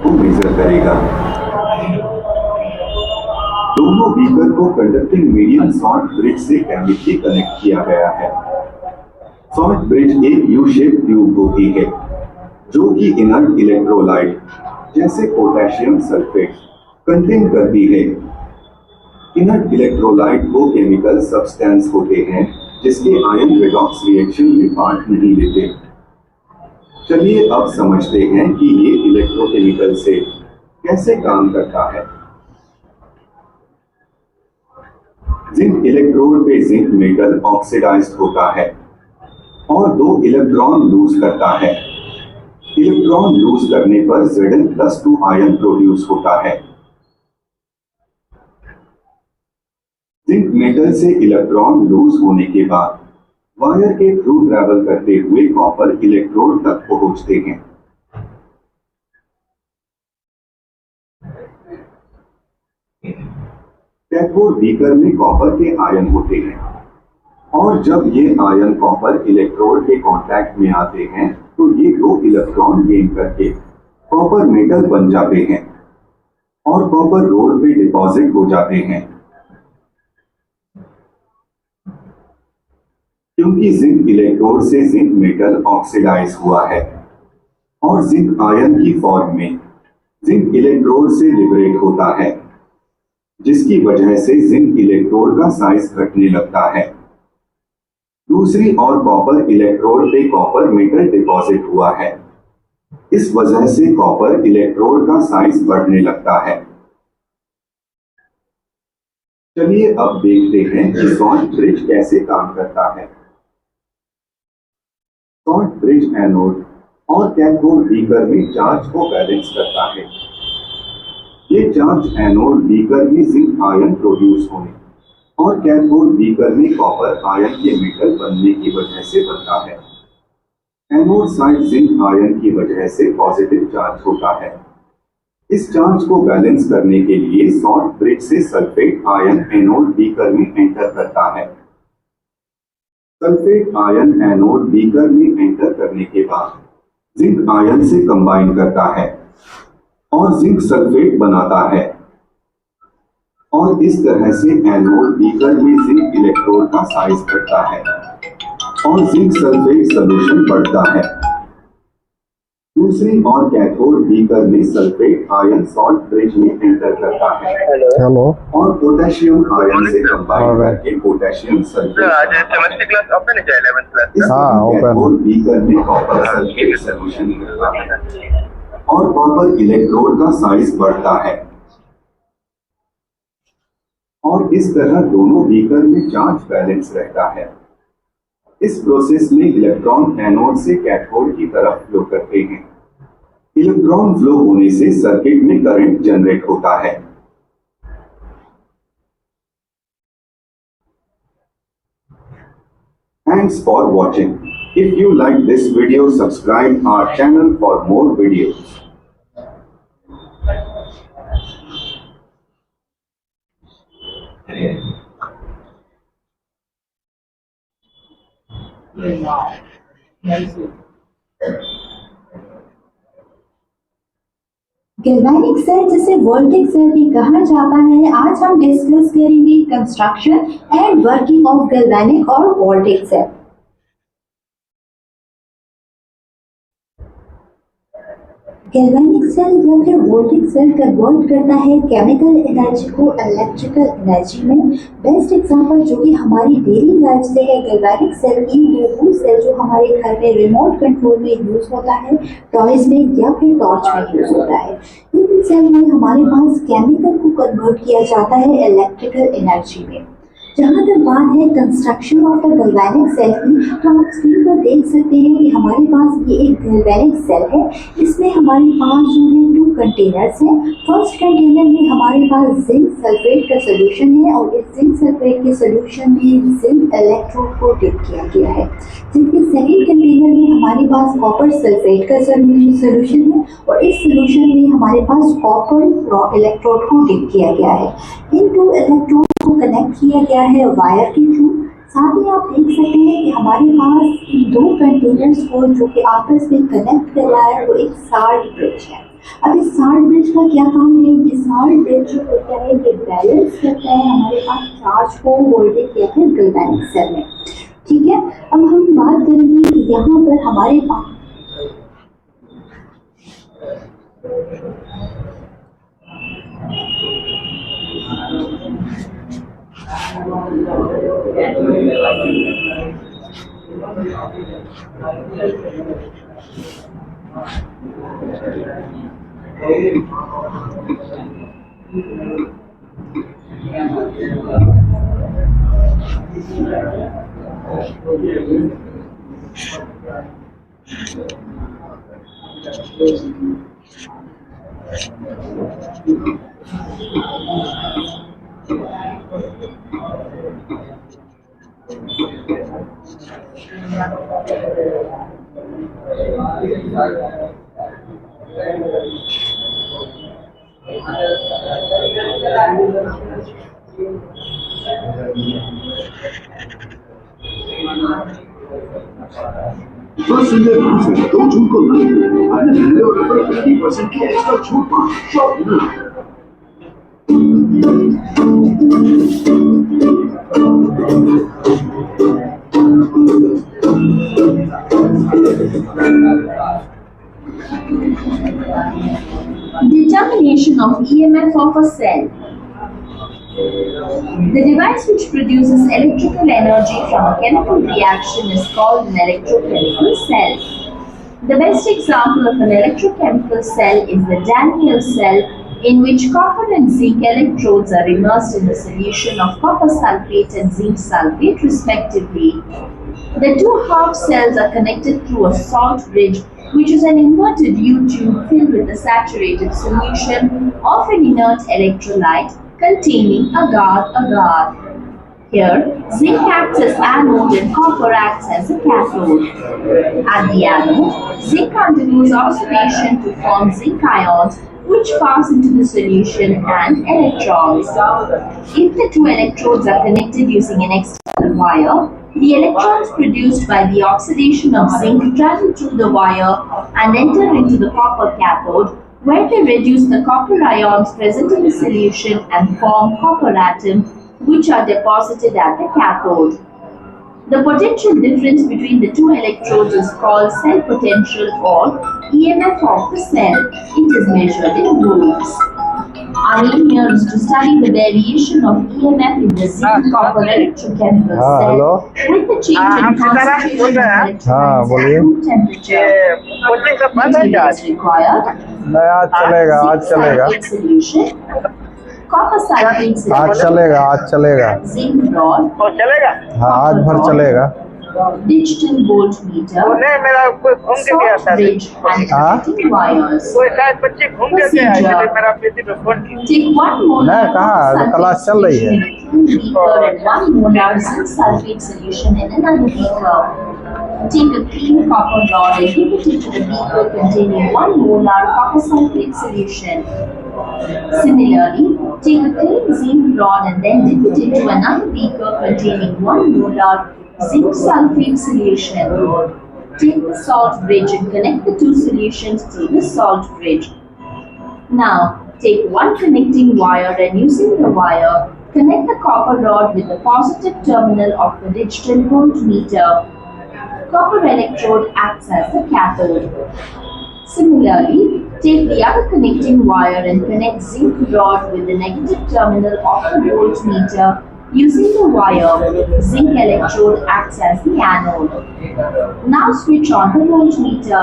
को मेजर करेगा। दोनों बीकर को कंडक्टिंग मीडियम सॉल्ट ब्रिज से केमिकली कनेक्ट किया गया है। सॉल्ट ब्रिज एक यू शेप ट्यूब होती है जो कि इनर्ट इलेक्ट्रोलाइट जैसे पोटेशियम सल्फेट कंटेन करती है। इनर्ट इलेक्ट्रोलाइट वो केमिकल सब्सटेंस होते हैं जिसके आयन रेडॉक्स रिएक्शन में पार्ट नहीं लेते। चलिए अब समझते हैं कि ये इलेक्ट्रोकेमिकल से कैसे काम करता है। जिंक इलेक्ट्रोड पे जिंक मेटल ऑक्सीडाइज्ड होता है और 2 इलेक्ट्रॉन लूज करता है। इलेक्ट्रॉन लूज करने पर Zn+2 आयन प्रोड्यूस होता है। जिंक मेटल से इलेक्ट्रॉन लूज होने के बाद वायर के थ्रू ट्रैवल करते हुए कॉपर इलेक्ट्रोड तक पहुंचते हैं। कैथोड बीकर में कॉपर के आयन होते हैं और जब ये आयन कॉपर इलेक्ट्रोड के कांटेक्ट में आते हैं तो ये 2 इलेक्ट्रॉन गेन करके कॉपर मेटल बन जाते हैं और कॉपर रोड पे डिपॉजिट हो जाते हैं। क्योंकि जिंक इलेक्ट्रोड से जिंक मेटल ऑक्सीडाइज हुआ है और जिंक आयन की फॉर्म में जिंक इलेक्ट्रोड से लिबरेट होता है, जिसकी वजह से जिंक इलेक्ट्रोड का साइज घटने लगता है। दूसरी ओर कॉपर इलेक्ट्रोड पे कॉपर मेटल डिपॉजिट हुआ है, इस वजह से कॉपर इलेक्ट्रोड का साइज बढ़ने लगता है। चलिए अब देखते हैं कि सॉल्ट ब्रिज कैसे काम करता है। सॉल्ट ब्रिज एनोड और कैथोड बीकर में चार्ज को बैलेंस करता है। ये चार्ज एनोड बीकर में जिंक आयन प्रोड्यूस होने और कैथोड बीकर में कॉपर आयन के मेटल बनने की वजह से बनता है। एनोड साइड जिंक आयन की वजह से पॉजिटिव चार्ज होता है। इस चार्ज को बैलेंस करने के लिए सॉल्ट ब्रिज से सल्फेट आयन एनोड बीकर में एंटर करता है। सल्फेट आयन एनोड बीकर में एंटर करने के बाद जिंक आयन से कंबाइन करता है और जिंक सल्फेट बनाता है और इस तरह से एनोड बीकर में जिंक इलेक्ट्रोड का साइज बढ़ता है और जिंक सल्फेट सॉल्यूशन बढ़ता है। दूसरी ओर कैथोड बीकर में सल्फेट आयन सॉल्ट ब्रिज में एंटर करता है हेलो और पोटेशियम आयन से कंबाइन करके पोटेशियम सल्फेट आज सेमेस्टर क्लास ओपन है क्या 11th क्लास? हाँ ओपन। कैथोड बीकर में कॉपर सल्फेट सॉल्यूशन मिलता है और कॉपर इलेक्ट्रोड का साइज बढ़ता है और इस तरह दोनों बीकर में चार्ज बैलेंस रहता है। इस प्रोसेस में इलेक्ट्रॉन एनोड से कैथोड की तरफ फ्लो करते हैं। इलेक्ट्रॉन फ्लो होने से सर्किट में करंट जनरेट होता है। Thanks for watching. If you like this video, subscribe our channel for more videos. Galvanic cell जिसे वोल्टेज सेल भी कहा जाता है, आज हम डिस्कस करेंगे construction and working of galvanic और वोल्टेज सेल। गैल्वेनिक सेल या फिर वोल्टेज सेल कन्वर्ट करता है केमिकल एनर्जी को इलेक्ट्रिकल एनर्जी में। बेस्ट एग्जांपल जो कि हमारी डेली लाइफ से है गैल्वेनिक सेल की, वो सेल जो हमारे घर में रिमोट कंट्रोल में यूज होता है, टॉयज में या फिर टॉर्च में यूज होता है। इन सेल में हमारे पास केमिकल को कन्वर्ट किया जाता है इलेक्ट्रिकल एनर्जी में। जहाँ तक बात है construction of the galvanic cell की, तो आप स्क्रीन पर देख सकते हैं कि हमारे पास ये एक गैल्वेनिक सेल है। इसमें हमारे पास जो है 2 कंटेनर्स हैं। फर्स्ट कंटेनर में हमारे पास जिंक सल्फेट का सोल्यूशन है और इस जिंक सल्फेट के सोल्यूशन में जिंक इलेक्ट्रोड को डिप किया गया है। जबकि सेकेंड कंटेनर में हमारे पास कॉपर सल्फेट का सोल्यूशन है और इस सोल्यूशन में हमारे पास कॉपर इलेक्ट्रोड को डिप किया गया है। इन 2 इलेक्ट्रोड को कनेक्ट किया गया है वायर के थ्रू। साथ ही आप देख सकते हैं कि हमारे पास इन 2 कंटेनर्स को जो कि आपस में कनेक्ट कर रहा है वो एक साल्ट ब्रिज है। अब इस सॉल्ट ब्रिज का क्या काम है? ये सॉल्ट ब्रिज जो होता है ये बैलेंस करता है हमारे पास चार्ज को वोल्टेज या फिर गैल्वेनिक सेल में। ठीक है, अब हम बात करेंगे कि यहाँ पर हमारे पास तो संजय भाषण 2 जून को अन्य धंधे और पर 50% की एक्स्ट्रा छूट पर शॉप ना। Determination of EMF of a cell. The device which produces electrical energy from a chemical reaction is called an electrochemical cell. The best example of an electrochemical cell is the Daniell cell, in which copper and zinc electrodes are immersed in a solution of copper sulfate and zinc sulfate respectively. The two half cells are connected through a salt bridge, which is an inverted U-tube filled with a saturated solution of an inert electrolyte containing agar. Here, zinc acts as anode and copper acts as a cathode. At the anode, zinc undergoes oxidation to form zinc ions, which pass into the solution and electrons. If the two electrodes are connected using an external wire, the electrons produced by the oxidation of zinc travel through the wire and enter into the copper cathode, where they reduce the copper ions present in the solution and form copper atoms, which are deposited at the cathode. The potential difference between the two electrodes is called cell potential or EMF of the cell. It is measured in volts. Our aim here is to study the variation of EMF in the zinc copper electrochemical cell hello? with the change in concentration of electrons बोलिए। and room temperature. Coaching का बंद है Material आज is required. नहीं, आज चलेगा, आज Zinc चलेगा, sulfate solution, copper sulfate आज solution, चलेगा, आज चलेगा। zinc rod, तो चलेगा। हाँ, आज भर चलेगा। digital voltmeter, वो नहीं मेरा कोई घूम के गया salt था। bridge and हाँ? connecting wires. कोई शायद बच्चे घूम के गया इसलिए मेरा बेटी पे फोन की। Take 1 molar नहीं, कहाँ? sulfate क्लास चल रही है। solution in a clean beaker and 1 molar zinc sulfate solution in another beaker. Take a clean copper rod and dip it into the beaker containing 1 molar copper sulfate solution. Similarly, take a clean zinc rod and then dip it into another beaker containing 1 molar zinc sulfate solution. Take the salt bridge and connect the two solutions through the salt bridge. Now, take one connecting wire and using the wire, connect the copper rod with the positive terminal of the digital voltmeter. Copper electrode acts as the cathode. Similarly, take the other connecting wire and connect zinc rod with the negative terminal of the voltmeter. Using the wire, zinc electrode acts as the anode. Now switch on the voltmeter.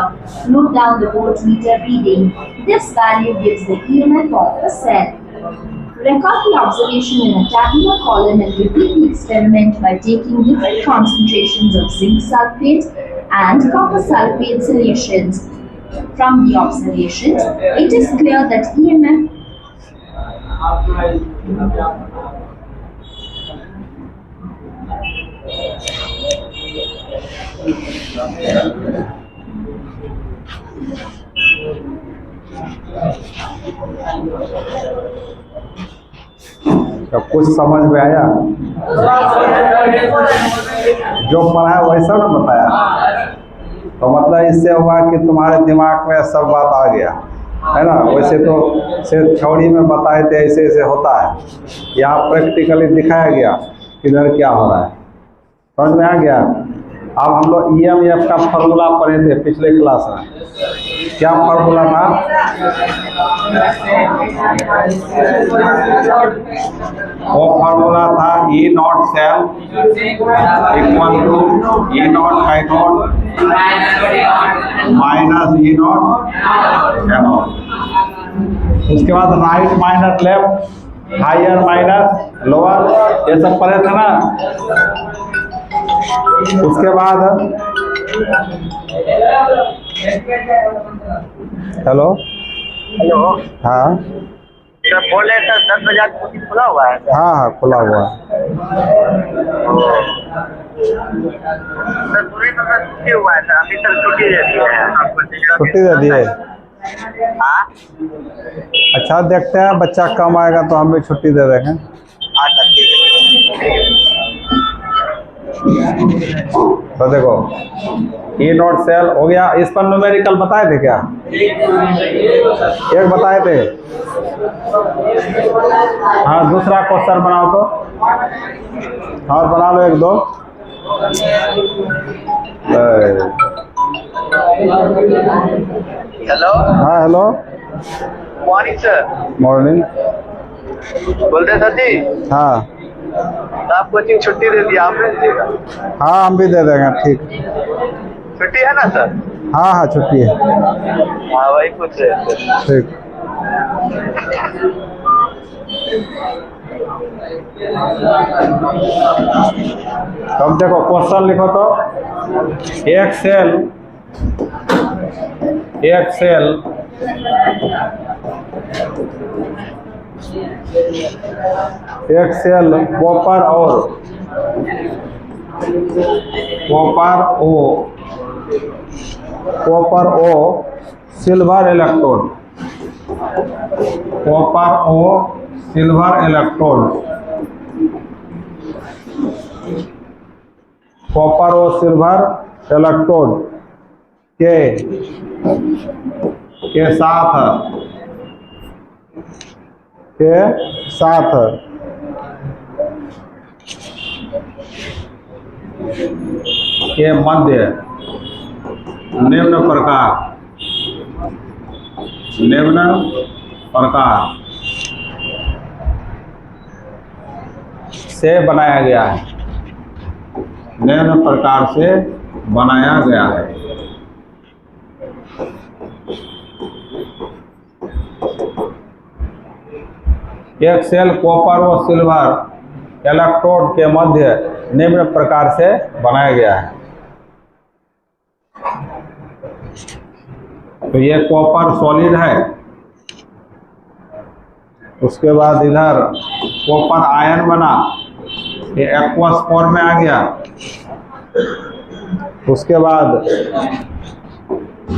Note down the voltmeter reading. This value gives the EMF of the cell. Record the observation in a tabular column and repeat the experiment by taking different concentrations of zinc sulfate and copper sulfate solutions. From the observations, it is clear that EMF तो कुछ समझ में आया? जो पढ़ा वैसा ना बताया, तो मतलब इससे हुआ कि तुम्हारे दिमाग में सब बात आ गया। है ना। वैसे तो सिर्फ थ्योरी में बताए थे ऐसे ऐसे होता है, यहाँ प्रैक्टिकली दिखाया गया किधर क्या हो रहा है। समझ में आ गया। अब हम लोग EMF का फॉर्मूला पढ़े थे पिछले क्लास में। क्या फॉर्मूला था? वो फॉर्मूला था E not cell equal to E not cathode minus E not cathode. उसके बाद right minus left, higher minus lower, ये सब पढ़े थे ना। उसके बाद हेलो हेलो हाँ सर, बोले सर 10 बजे आज कोचिंग खुला हुआ है सर? हाँ हाँ खुला हुआ है। सर पूरी तरह छुट्टी हुआ है सर, अभी तक छुट्टी दे दी है आपको। छुट्टी दे दिए। हाँ अच्छा देखते हैं, बच्चा कम आएगा तो हम भी छुट्टी दे देंगे। अच्छा ठीक है। तो देखो E नॉट सेल हो गया। इस पर न्यूमेरिकल बताए थे क्या? एक बताए थे। हाँ दूसरा क्वेश्चन बनाओ तो, और बना लो एक दो। हेलो हाँ हेलो मॉर्निंग सर। मॉर्निंग। बोल रहे सर जी, हाँ तो आप कोचिंग छुट्टी दे दिया, आपने दीजिएगा? हाँ हम भी दे देंगे। ठीक, छुट्टी है ना सर? हाँ हाँ छुट्टी है। हाँ वही पूछ रहे थे। ठीक। अब देखो क्वेश्चन लिखो तो। एक सेल कॉपर ओ सिल्वर इलेक्ट्रोड, के साथ के मध्य निम्न प्रकार से बनाया गया है। निम्न प्रकार से बनाया गया है। एक सेल कॉपर व सिल्वर इलेक्ट्रोड के मध्य निम्न प्रकार से बनाया गया है। तो ये कॉपर सॉलिड है, उसके बाद इधर कॉपर आयन बना, ये एक्वस फॉर्म में आ गया। उसके बाद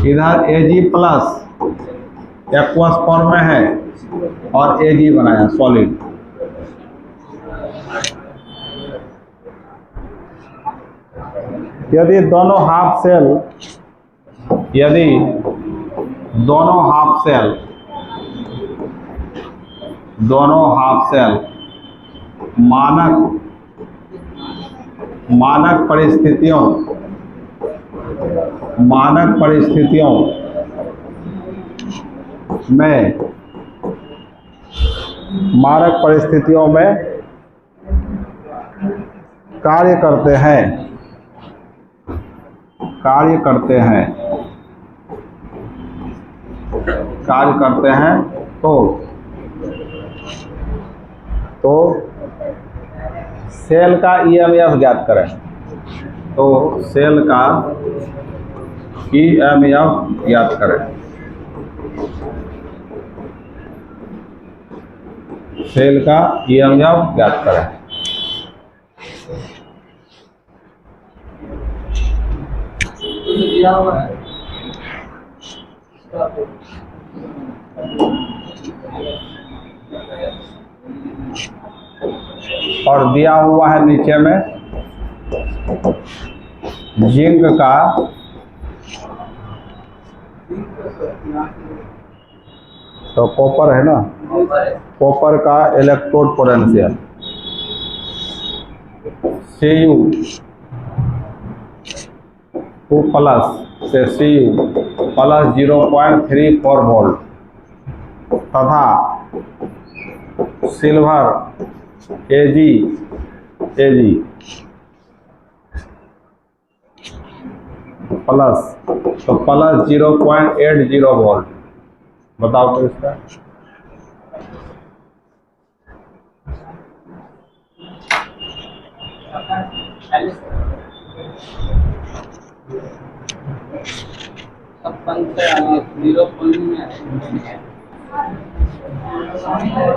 इधर Ag प्लस एक्वस फॉर्म में है और Ag बनाया सॉलिड। यदि दोनों हाफ सेल मानक परिस्थितियों में कार्य करते हैं तो सेल का EMF ज्ञात करें। तो सेल का EMF ज्ञात करें। सेल का EMF ज्ञात करें। और दिया हुआ है नीचे में जिंक का तो कॉपर है ना, कॉपर का इलेक्ट्रोड पोटेंशियल Cu 2 प्लस से Cu प्लस 0.34 वोल्ट तथा सिल्वर Ag प्लस, तो प्लस 0.80 वोल्ट। बताओ तो इसका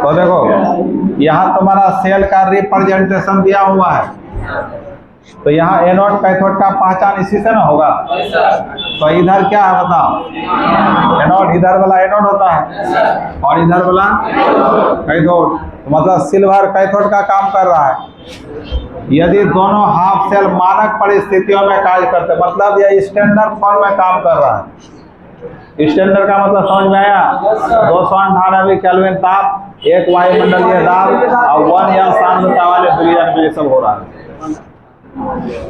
तो देखो यहाँ तुम्हारा सेल का रिप्रेजेंटेशन दिया हुआ है, तो यहाँ एनोड कैथोड का पहचान इसी से ना होगा। तो इधर क्या है बताओ, एनोड, इधर वाला एनोड होता है और इधर वाला कैथोड, तो मतलब सिल्वर कैथोड का काम कर रहा है। यदि दोनों हाफ सेल मानक परिस्थितियों में कार्य करते, मतलब यह स्टैंडर्ड फॉर्म में काम कर रहा है। स्टैंडर्ड का मतलब समझ में आया? 298 केल्विन ताप, 1 वायुमंडलीय दाब और 1 या सांद्रता वाले विलयन में ये सब हो रहा है।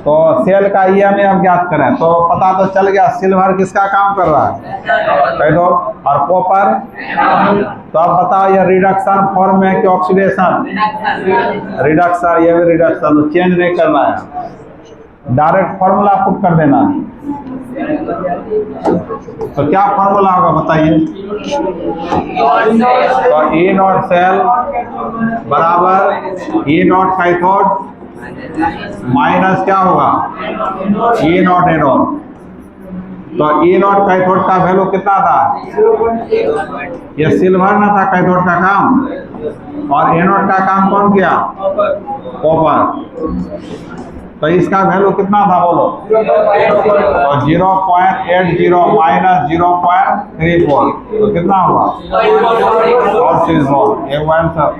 तो सेल का ईएमएफ ज्ञात करें, तो पता तो चल गया सिल्वर किसका काम कर रहा है, कैथोड, और कॉपर। तो अब बताओ ये रिडक्शन फॉर्म में कि ऑक्सीडेशन? रिडक्शन, ये भी रिडक्शन, तो चेंज नहीं करना है, डायरेक्ट फॉर्मूला पुट कर देना है। तो क्या फॉर्मूला होगा बताइए? तो E नॉट सेल बराबर E नॉट कैथोड माइनस क्या होगा, E नॉट एनोड। तो E नॉट कैथोड का वैल्यू कितना था? ये सिल्वर ना था कैथोड का काम, और एनोड का काम कौन किया? कॉपर। तो इसका वैल्यू कितना था बोलो? तो 0.80 माइनस 0.34, तो कितना हुआ? और चीज हो एक आंसर,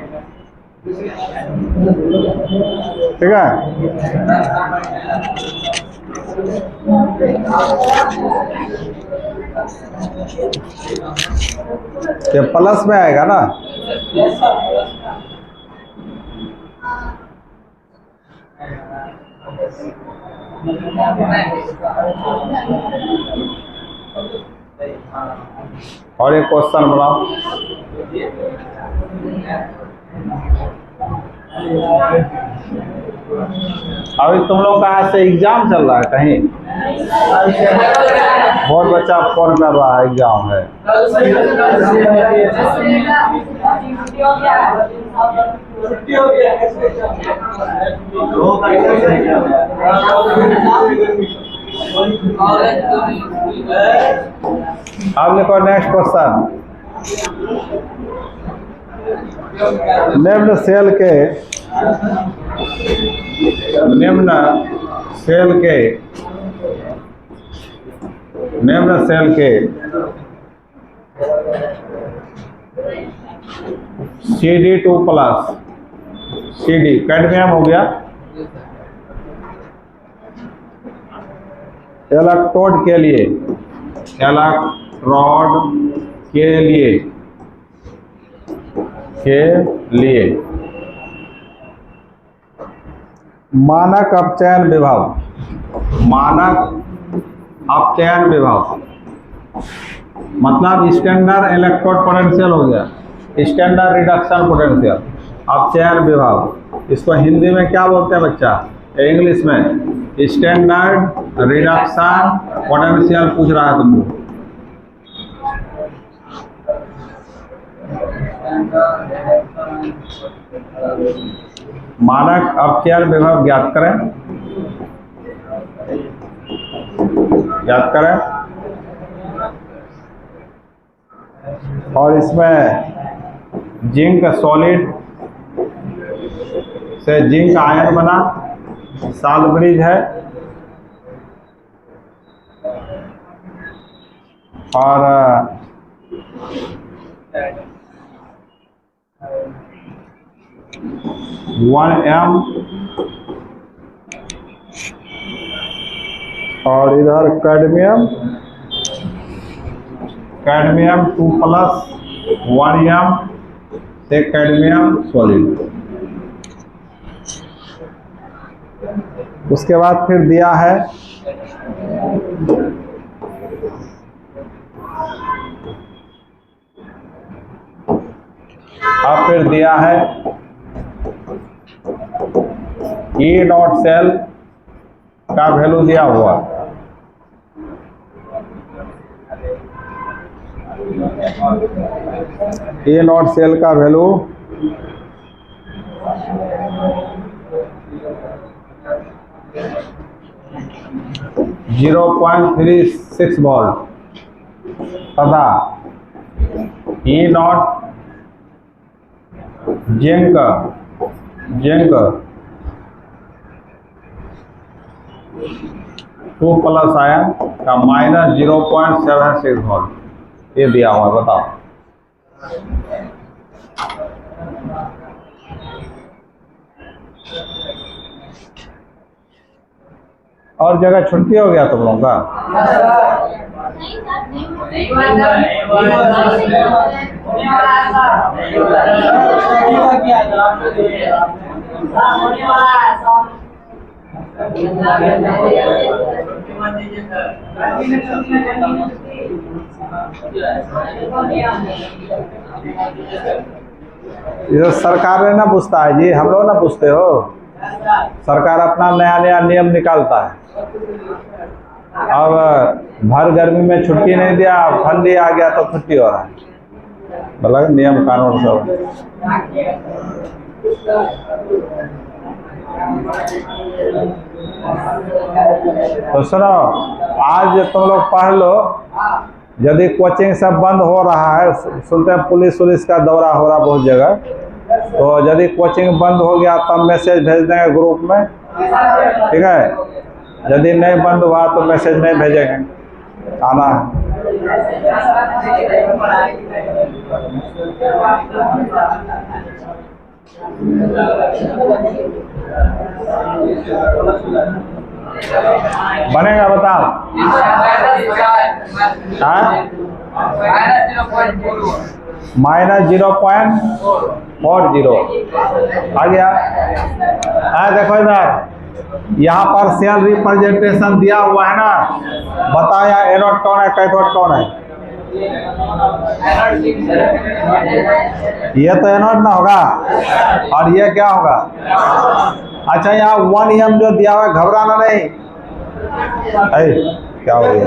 ठीक है। ये प्लस में आएगा ना, और एक क्वेश्चन बनाओ। अभी तुम लोग कहाँ से एग्जाम चल रहा है कहीं? बहुत बच्चा फोन कर रहा है, एग्जाम है। अब देखो नेक्स्ट क्वेश्चन, निम्न सेल के CD2 प्लस CD कैडमियम हो गया, इलेक्ट्रोड के लिए मानक अपचयन विभव, मतलब स्टैंडर्ड इलेक्ट्रोड पोटेंशियल हो गया, स्टैंडर्ड रिडक्शन पोटेंशियल, अपचयन विभव। इसको हिंदी में क्या बोलते हैं बच्चा? इंग्लिश में स्टैंडर्ड रिडक्शन पोटेंशियल पूछ रहा है तुमको। मानक अपचयन विभव ज्ञात करें, और इसमें जिंक सॉलिड से जिंक आयन बना, साल ब्रिज है, और 1M, और इधर कैडमियम 2 प्लस 1 m से कैडमियम सॉलिड। उसके बाद फिर दिया है अब फिर दिया है E नॉट सेल का वैल्यू दिया हुआ। E नॉट सेल का वैल्यू 0.36 वोल्ट तथा E not zinc 2 plus ion का -0.76 वोल्ट ये दिया हुआ। बताओ और जगह छुट्टी हो गया तुम लोगों का? ये सरकार ने ना पूछता है जी, हम लोग ना पूछते हो। सरकार अपना नया नया नियम निकालता है। अब भर गर्मी में छुट्टी नहीं दिया, ठंडी आ गया तो छुट्टी हो रहा है। मतलब नियम कानून सब। तो सुनो, आज तुम लोग पढ़ लो। यदि कोचिंग सब बंद हो रहा है, सुनते हैं पुलिस का दौरा हो रहा बहुत जगह, तो यदि कोचिंग बंद हो गया तब मैसेज भेज देंगे ग्रुप में, ठीक है। यदि नहीं बंद हुआ तो मैसेज नहीं भेजेंगे, आना है। बनेगा बताओ। -0.40 आ गया। देखो इधर, यहाँ पर सेल रिप्रेजेंटेशन दिया हुआ है ना। बताओ यहाँ एनोड कौन है, कैथोड कौन है? ये तो एनोड ना होगा, और ये क्या होगा? अच्छा, यहाँ 1 m जो दिया हुआ है, घबराना नहीं। क्या हो गया?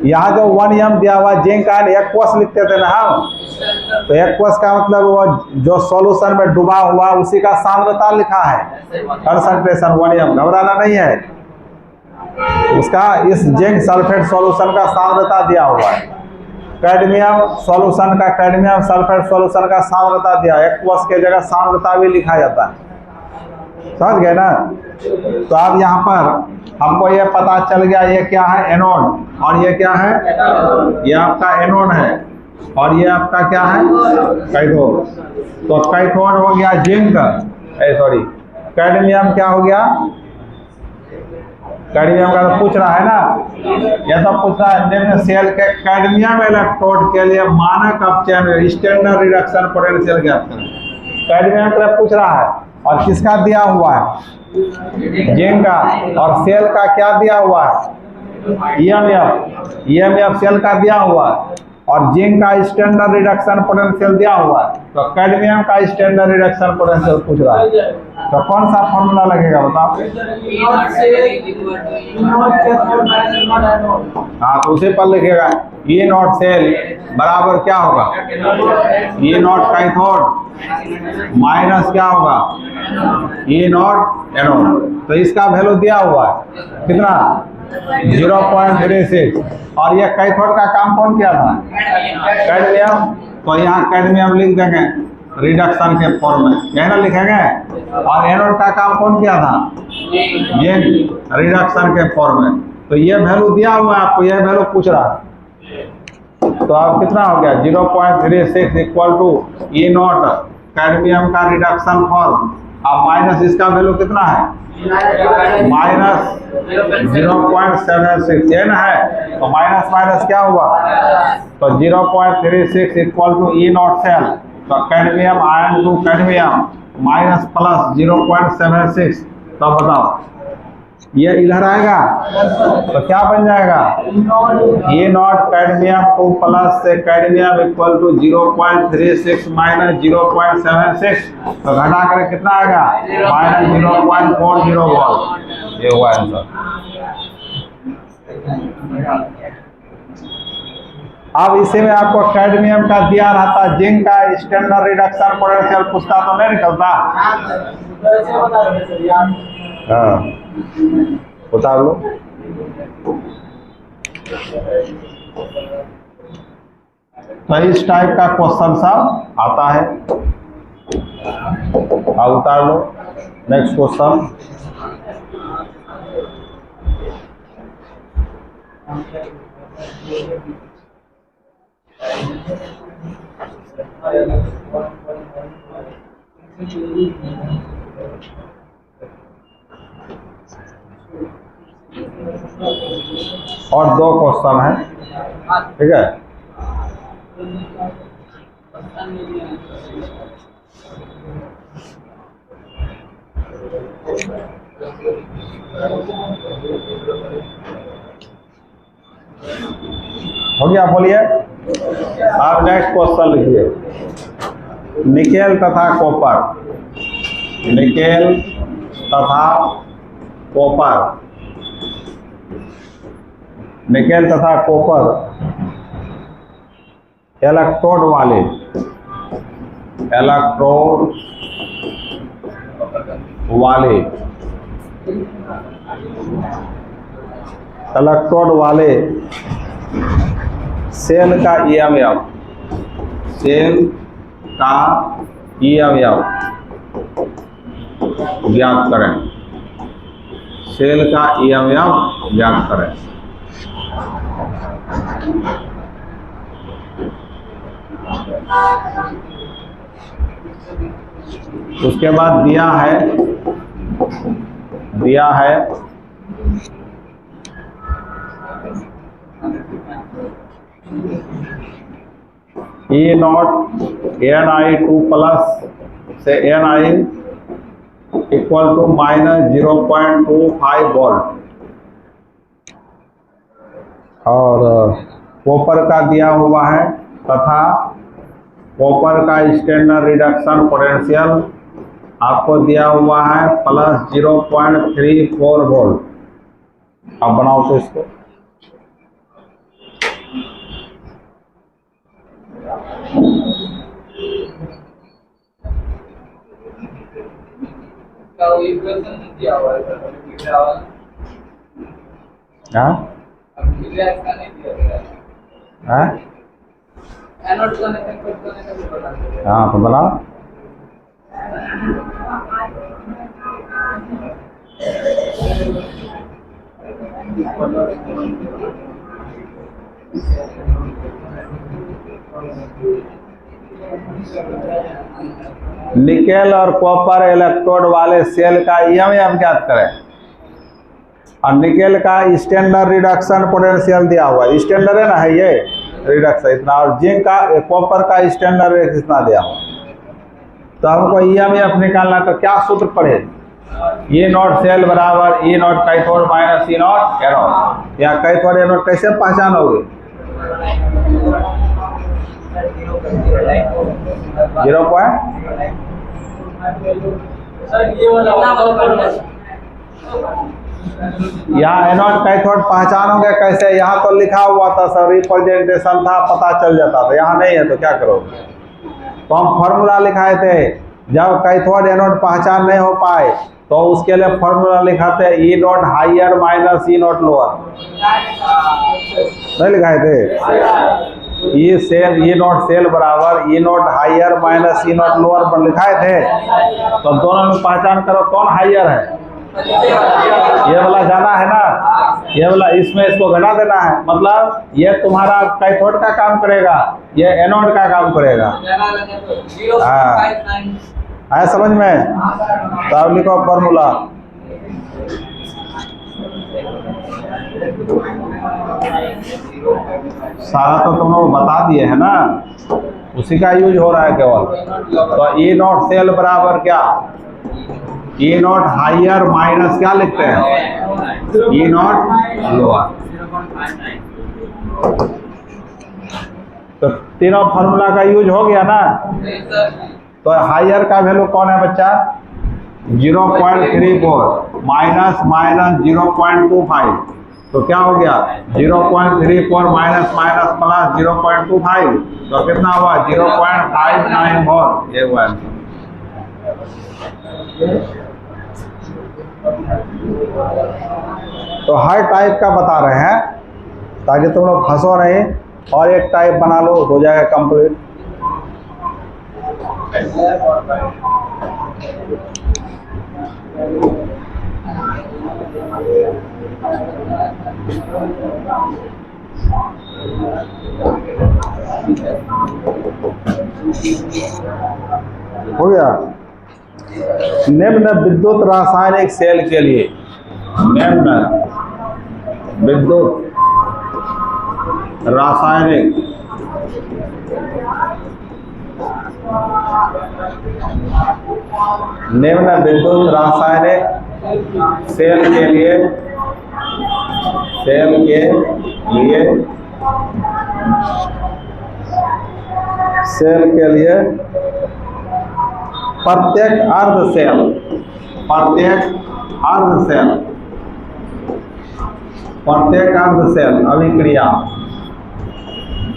यहाँ जो 1 m दिया हुआ जिंक आयन एक्वस लिखते थे ना हम, तो एक्वस का मतलब वो जो सॉल्यूशन में डूबा हुआ उसी का सांद्रता लिखा है, कंसंट्रेशन 1 m। घबराना नहीं है। उसका इस जिंक सल्फेट सॉल्यूशन का सांद्रता दिया हुआ है। कैडमियम सॉल्यूशन का, कैडमियम सल्फेट सॉल्यूशन का सांद्रता दिया। एक्वस के जगह सांद्रता भी लिखा जाता है। समझ गए ना? तो अब यहाँ पर हमको ये पता चल गया, ये क्या है? एनोड। और ये क्या है? ये आपका एनोड है, और ये आपका क्या है? कैथोड। तो कैथोड हो गया जिंक, सॉरी कैडमियम क्या हो गया? कैडमियम का तो पूछ रहा है ना, यह तो पूछ रहा है निम्न सेल के कैडमियम इलेक्ट्रोड के लिए मानक अपचयन स्टैंडर्ड रिडक्शन पोटेंशियल ज्ञात करें। कैडमियम का पूछ रहा है, और किसका दिया हुआ है? जिंक का। और सेल का क्या दिया हुआ है? EMF सेल का दिया हुआ है, और जिंक का स्टैंडर्ड रिडक्शन पोटेंशियल दिया हुआ है। तो कैडमियम का स्टैंडर्ड रिडक्शन पोटेंशियल पूछ रहा है, तो कौन सा फॉर्मूला लगेगा बताओ? हाँ, तो उसी पर लिखेगा E नॉट सेल बराबर क्या होगा? E नॉट कैथोड माइनस क्या होगा? E not anode. तो इसका वैल्यू दिया हुआ है कितना? 0.36। और ये कैथोड का काम कौन किया था? कैडमियम। तो यहाँ कैडमियम लिख देंगे रिडक्शन के फॉर्म में, यही ना लिखेंगे। और एनोड का काम कौन किया था? ये रिडक्शन के फॉर्म में। तो ये वैल्यू दिया हुआ है आपको, ये वैल्यू पूछ रहा है। तो अब कितना हो गया? 0.36 equal to E naught cadmium का रिडक्शन फॉर्म। अब माइनस इसका वैल्यू कितना है? -0.76 ये ना है। तो माइनस माइनस क्या हुआ? तो 0.36 equal to E not cell, तो cadmium ion to cadmium minus plus 0.76, तो बताओ ये इधर आएगा तो क्या बन जाएगा, ये नॉट कैडमियम टू प्लस से कैडमियम इक्वल टू 0.36 माइनस 0.76, तो घटा कर कितना आएगा माइनस 0.40 वोल्ट। ये हुआ आंसर। अब इसी में आपको कैडमियम का दिया रहता, जिंक का स्टैंडर्ड रिडक्शन पोटेंशियल पूछता तो नहीं निकलता। हाँ बता लो। तो इस टाइप का क्वेश्चन सब आता है। अब उतार लो नेक्स्ट क्वेश्चन। और 2 क्वेश्चन है, ठीक है। हो गया, बोलिए। आप नेक्स्ट क्वेश्चन लिखिए। निकेल तथा कॉपर, निकेल तथा कॉपर, निकेल तथा कॉपर इलेक्ट्रोड वाले, इलेक्ट्रोड वाले, इलेक्ट्रोड वाले सेल का ईएमएफ, सेल का ईएमएफ ज्ञात करें, सेल का ईएमएफ ज्ञात करें। उसके बाद दिया है E नॉट Ni2 प्लस से Ni equal to minus 0.25 volt, और कॉपर का दिया हुआ है तथा कॉपर का स्टैंडर्ड रिडक्शन पोटेंशियल आपको दिया हुआ है प्लस 0.34 वोल्ट। अब बनाओ तो इसको। हाँ तो बनाओ। निकेल और कॉपर इलेक्ट्रोड वाले सेल का ईएमएफ ज्ञात करें, और निकेल का स्टैंडर्ड रिडक्शन पोटेंशियल दिया हुआ है, स्टैंडर्ड है ना, है ये रिडक्शन इतना, और जिंक का कॉपर का स्टैंडर्ड कितना दिया हुआ। तो हमको ईएमएफ निकालना, तो क्या सूत्र पढ़े, ये नॉट सेल बराबर E not cathode minus E not anode. या कैथोड एनोड कैसे पहचानोगे, 0 यहाँ एनोड कैथोड पहचानोगे कैसे, यहाँ तो लिखा हुआ था सर, रिप्रेजेंटेशन था, पता चल जाता था, यहाँ नहीं है तो क्या करोगे। तो हम फॉर्मूला लिखाए थे, जब कैथोड एनोड पहचान नहीं हो पाए तो उसके लिए फॉर्मूला लिखाते हैं E not higher minus E not lower, नहीं लिखाए थे। ये सेल ई नॉट सेल बराबर E not higher minus E not lower पर लिखाए थे। तो दोनों में पहचान करो कौन हाइयर है, ये वाला जाना है ना, ये वाला, इसमें इसको घटा देना है, मतलब ये तुम्हारा कैथोड का काम करेगा, ये एनोड का काम करेगा। हाँ आया समझ में। तो अब लिखो फॉर्मूला, सारा तो तुम लोग बता दिए है ना, उसी का यूज हो रहा है केवल। तो ई नॉट सेल बराबर क्या, ई नॉट हाइयर माइनस क्या लिखते हैं, ई नॉट लोअर। तो तीनों फार्मूला का यूज हो गया ना। तो हाइयर का वैल्यू कौन है बच्चा, 0.34 माइनस माइनस 0.25, तो क्या हो गया 0.34 माइनस माइनस प्लस 0.25, तो कितना हुआ 0.594, ये हुआ। तो हर टाइप का बता रहे हैं ताकि तुम लोग फंसो नहीं, और एक टाइप बना लो, हो जाएगा कंप्लीट। हो गया। निम्न विद्युत रासायनिक सेल के लिए, निम्न विद्युत रासायनिक निम्न विद्युत रासायनिक सेल के लिए प्रत्येक अर्ध सेल अभिक्रिया,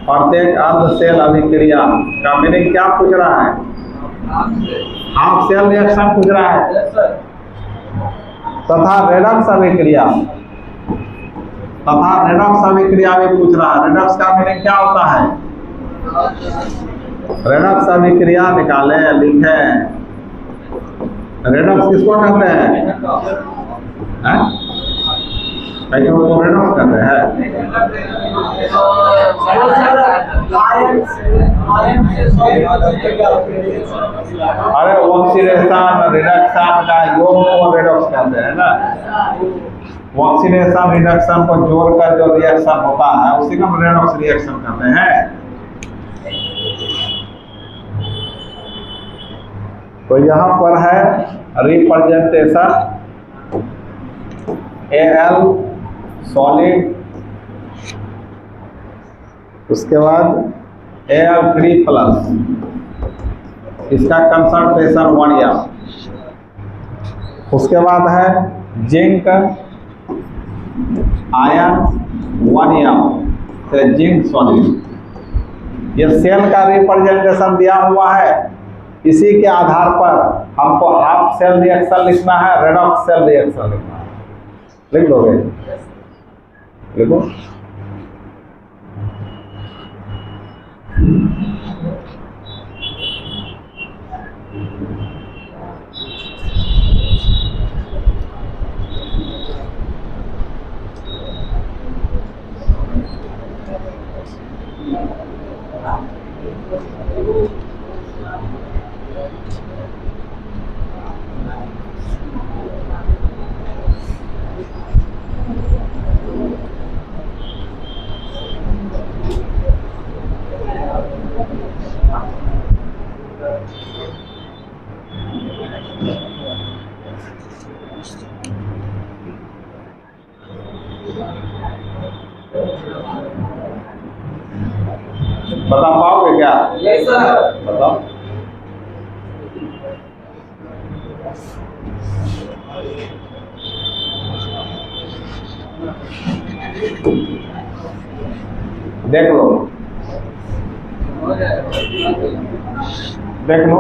प्रत्येक अर्ध सेल अभिक्रिया का मीनिंग क्या पूछ रहा है, हाफ सेल रिएक्शन पूछ रहा है, तथा रेडॉक्स अभिक्रिया भी पूछ रहा है। रेडॉक्स का मीनिंग क्या होता है, रेडॉक्स अभिक्रिया निकाले, लिखे। रेडॉक्स किसको कहते हैं, तो रेडॉक्स कहते हैं। अरे ऑक्सीडेशन रिडक्शन का योग को रेडॉक्स कहते हैं ना। ऑक्सीडेशन रिडक्शन को जोड़कर जो रिएक्शन होता है उसी को हम रेडॉक्स रिएक्शन कहते हैं। तो यहाँ पर है रिप्रेजेंटेशन Al सॉलिड, उसके बाद Al3 प्लस, इसका कंसंट्रेशन 1 m, उसके बाद है जिंक आयन 1 m से जिंक सॉलिड। ये सेल का रिप्रेजेंटेशन दिया हुआ है, इसी के आधार पर हमको हाफ सेल रिएक्शन लिखना है, रेडॉक्स सेल रिएक्शन लिखना है। लिख लोगे, लिखो। बता पाओगे क्या? Yes sir. बताओ। देख लो, देख लो,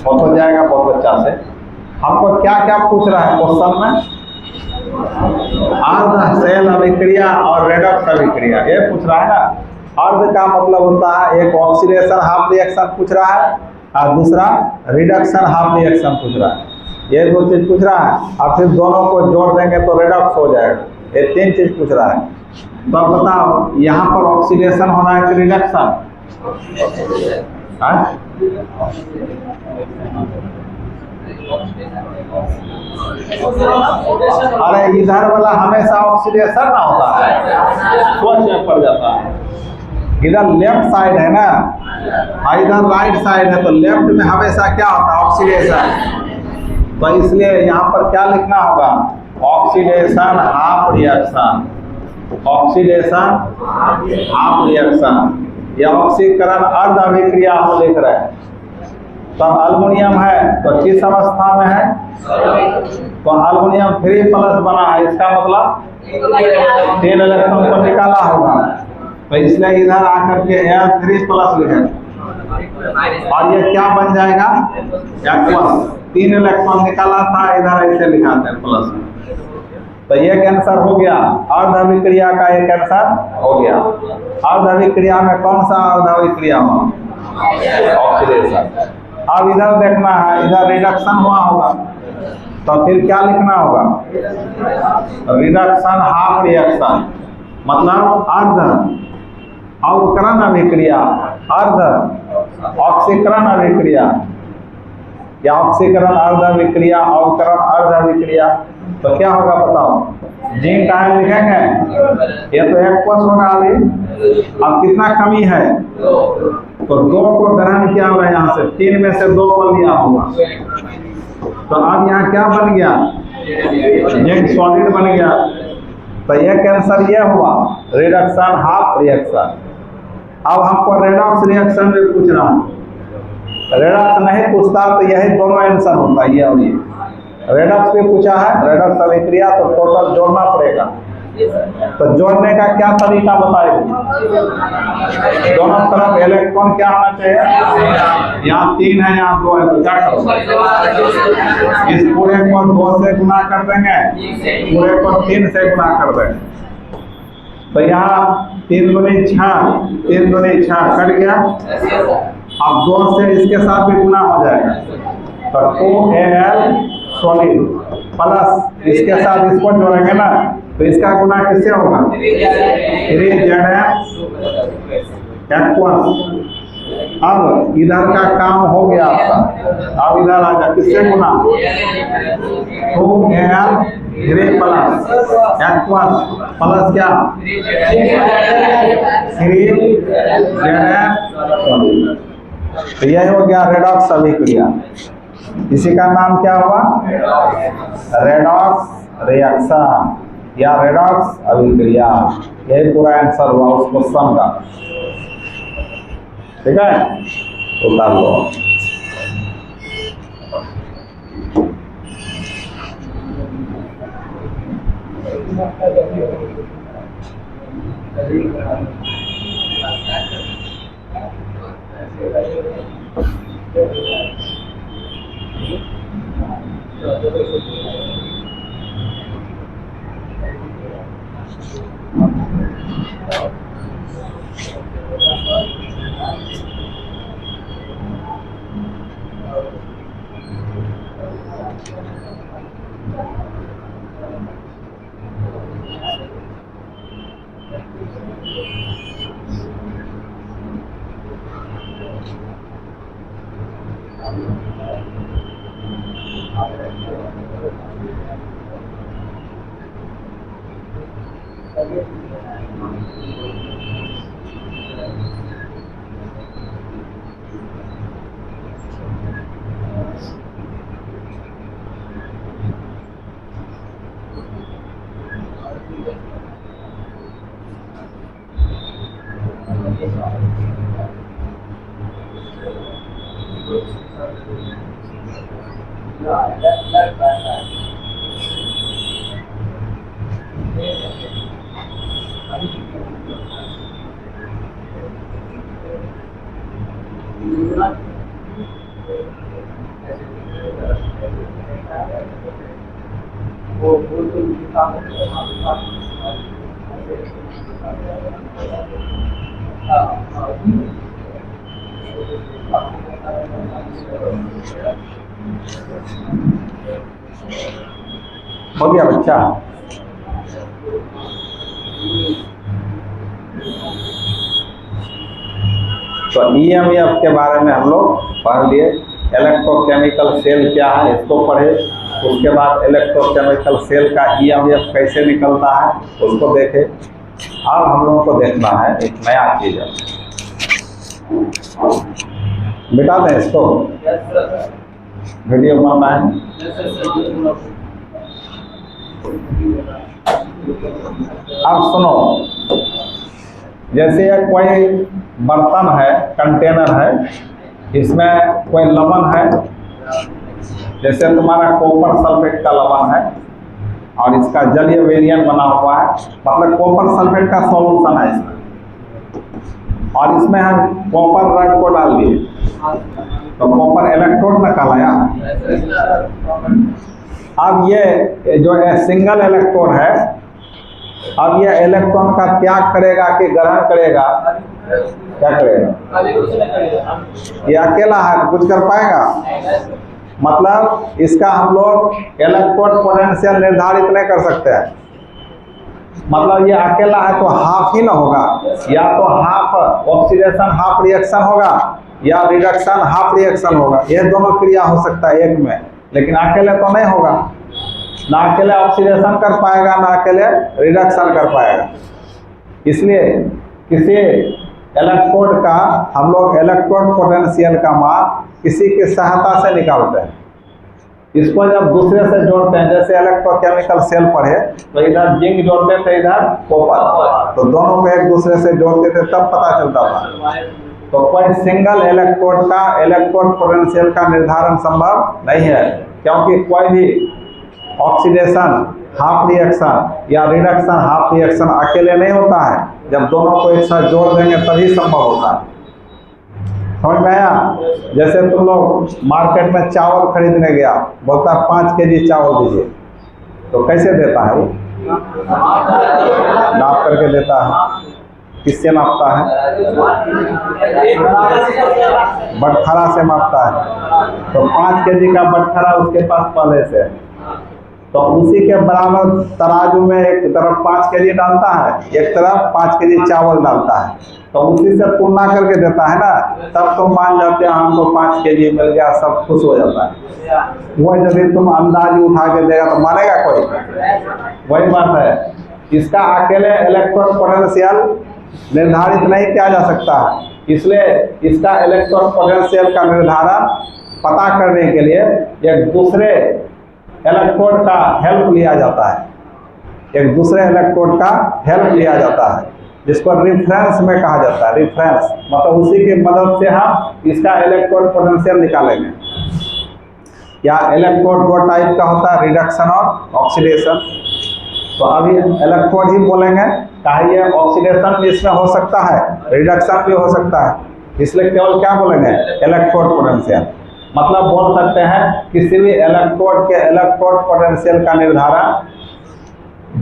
बहुत हो जाएगा बहुत अच्छा से। हमको क्या क्या पूछ रहा है क्वेश्चन में? अर्ध सेल अभिक्रिया और रेडॉक्स अभिक्रिया, ये पूछ रहा है ना। अर्ध का मतलब होता है एक ऑक्सीडेशन हाफ रिएक्शन पूछ रहा है और दूसरा रिडक्शन हाफ रिएक्शन पूछ रहा है। ये दो चीज पूछ रहा है और फिर दोनों को जोड़ देंगे तो रेडॉक्स हो जाएगा। ये 3 चीज पूछ रहा है। तो अब बताओ यहाँ पर ऑक्सीडेशन होना है कि रिडक्शन? अरे इधर वाला हमेशा ऑक्सीडेशन ना होता है, स्वच्छ में पड़ जाता है। इधर लेफ्ट साइड है ना, और इधर राइट साइड है, तो लेफ्ट में हमेशा क्या होता है, ऑक्सीडेशन। तो इसलिए यहाँ पर क्या लिखना होगा, oxidation half reaction, oxidation half reaction. या ऑक्सीकरण अर्ध अभिक्रिया हम लिख रहे हैं। तब अल्युमिनियम है तो किस अवस्था में है, तो अल्युमिनियम 3+ बना है, इसका मतलब 3 इलेक्ट्रॉन को निकाला होगा, तो इसलिए इधर आकर के Al3+ लिखे, और ये क्या बन जाएगा, एक्वस। 3 इलेक्ट्रॉन निकाला था, इधर ऐसे लिखाते हैं प्लस। तो ये कैंसर हो गया, अर्ध अभिक्रिया का एक कैंसर हो गया। अर्ध अभिक्रिया में कौन सा अर्ध अभिक्रिया हुआ, ऑक्सीडेशन। अब इधर देखना है, इधर रिडक्शन हुआ होगा, तो फिर क्या लिखना होगा, रिडक्शन हाफ रिएक्शन, मतलब अर्ध अवकरण अभिक्रिया, अर्ध ऑक्सीकरण अभिक्रिया, या ऑक्सीकरण अर्ध अभिक्रिया, अवकरण अर्ध अभिक्रिया। तो क्या होगा बताओ, जिंक आयन लिखेंगे, ये तो एक्वस होगा अभी। अब कितना कमी है, तो 2 को ग्रहण किया होगा, यहाँ से 3 में से 2 को लिया होगा, तो अब यहाँ क्या बन गया, जिंक सॉलिड बन गया। तो ये कैंसर ये हुआ, रिडक्शन हाफ रिएक्शन। अब हमको रेडॉक्स रिएक्शन में पूछ रहा हूँ, रेडॉक्स नहीं पूछता तो यही दोनों आंसर होता है, ये और ये। रेडॉक्स पे पूछा है, रेडॉक्स अभिक्रिया, तो टोटल जोड़ना पड़ेगा। तो जोड़ने का क्या तरीका बताएगी, दोनों तरफ इलेक्ट्रॉन क्या होना चाहिए, यहाँ 3 है, यहाँ 2 है, तो क्या करोगे, इस पूरे को 2 से गुना कर देंगे, पूरे को 3 से गुना कर देंगे। तो यहाँ 3 दूनी 6, 3 दूनी 6 कट गया। अब 2 से इसके साथ भी गुना हो जाएगा, तो 2Al सॉलिड प्लस इसके साथ इसको जोड़ेंगे ना, तो इसका गुना किससे होगा, 3Zn एक्वस। अब इधर का काम हो गया आपका, अब इधर आ जा, किससे गुना, 2Al 3 प्लस एक्वस प्लस क्या 3Zn। तो यह हो गया रेडॉक्स अभिक्रिया। इसी का नाम क्या हुआ, रेडॉक्स रिएक्शन या रेडॉक्स अभिक्रिया। यही पूरा आंसर हुआ उस क्वेश्चन का, ठीक है। उतार लो। हो गया बच्चा। तो EMF के बारे में हम लोग पढ़ लिए। इलेक्ट्रोकेमिकल सेल क्या है इसको पढ़े, उसके बाद इलेक्ट्रोकेमिकल सेल का EMF कैसे निकलता है उसको देखे। अब हम लोगों को देखना है एक नया चीज है, मिटा दें इसको, वीडियो बनना है। अब सुनो, जैसे कोई बर्तन है, कंटेनर है, इसमें कोई लवण है, जैसे तुम्हारा कॉपर सल्फेट का लवण है और इसका जलीय वेरिएंट बना हुआ है, मतलब कॉपर सल्फेट का सॉल्यूशन है इसमें, और इसमें हम कॉपर रॉड को डाल दिए तो कॉपर इलेक्ट्रोड निकाला। अब ये जो है सिंगल इलेक्ट्रॉन है, अब ये इलेक्ट्रॉन का त्याग करेगा कि ग्रहण करेगा? क्या करेगा? ये अकेला है, कुछ कर पाएगा? मतलब इसका हम लोग इलेक्ट्रॉन पोटेंशियल निर्धारित नहीं कर सकते हैं। मतलब ये अकेला है तो हाफ ही ना होगा, या तो हाफ ऑक्सीडेशन हाफ रिएक्शन होगा, या रिडक्शन हाफ रिएक्शन होगा। ये दोनों क्रिया हो सकता है एक में, लेकिन अकेले तो नहीं होगा। ना अकेले ऑक्सीडेशन कर पाएगा, ना अकेले रिडक्शन कर पाएगा। इसलिए किसी इलेक्ट्रोड का हम लोग इलेक्ट्रोड पोटेंशियल का मान किसी की सहायता से निकालते हैं। इसको जब दूसरे से जोड़ते हैं, जैसे इलेक्ट्रोकेमिकल सेल पढ़े तो इधर जिंक जोड़ते थे, इधर कॉपर, तो दोनों को एक दूसरे से जोड़ते थे तब पता चलता था। तो कोई सिंगल इलेक्ट्रोड का इलेक्ट्रोड पोटेंशियल का निर्धारण संभव नहीं है, क्योंकि कोई भी ऑक्सीडेशन हाफ रिएक्शन या रिडक्शन हाफ रिएक्शन अकेले नहीं होता है। जब दोनों को एक साथ जोड़ देंगे तभी संभव होता है। समझ में आया? जैसे तुम लोग मार्केट में चावल खरीदने गया, बोलता है 5 केजी चावल दीजिए, तो कैसे देता है वो? नाप करके देता है। किससे मापता है? बटखरा से मापता है। तो 5 केजी का बटखरा उसके पास पहले से, तो उसी के बराबर तराजू में एक तरफ 5 केजी डालता है, एक तरफ 5 केजी चावल डालता है, तो उसी से तुलना करके देता है ना, तब तो मान जाते हैं हमको 5 केजी मिल गया, सब खुश हो जाता है। वही यदि तुम अंदाज उठा के देगा तो मानेगा कोई? वही बात है, इसका अकेले इलेक्ट्रॉन पोटेंशियल निर्धारित नहीं किया जा सकता है। इसलिए इसका इलेक्ट्रॉन पोटेंशियल का निर्धारण पता करने के लिए एक दूसरे इलेक्ट्रोड का हेल्प लिया जाता है, एक दूसरे इलेक्ट्रोड का हेल्प लिया जाता है, जिसको रिफरेंस में कहा जाता है। रिफरेंस मतलब उसी की मदद से हम इसका इलेक्ट्रोड पोटेंशियल निकालेंगे। या इलेक्ट्रोड 2 टाइप का होता है, रिडक्शन और ऑक्सीडेशन। तो अभी इलेक्ट्रोड ही बोलेंगे, कहिए ऑक्सीडेशन भी इसमें हो सकता है, रिडक्शन भी हो सकता है, इसलिए केवल क्या बोलेंगे? Electrode potential. मतलब बोल सकते हैं किसी भी इलेक्ट्रोड के इलेक्ट्रोड पोटेंशियल का निर्धारण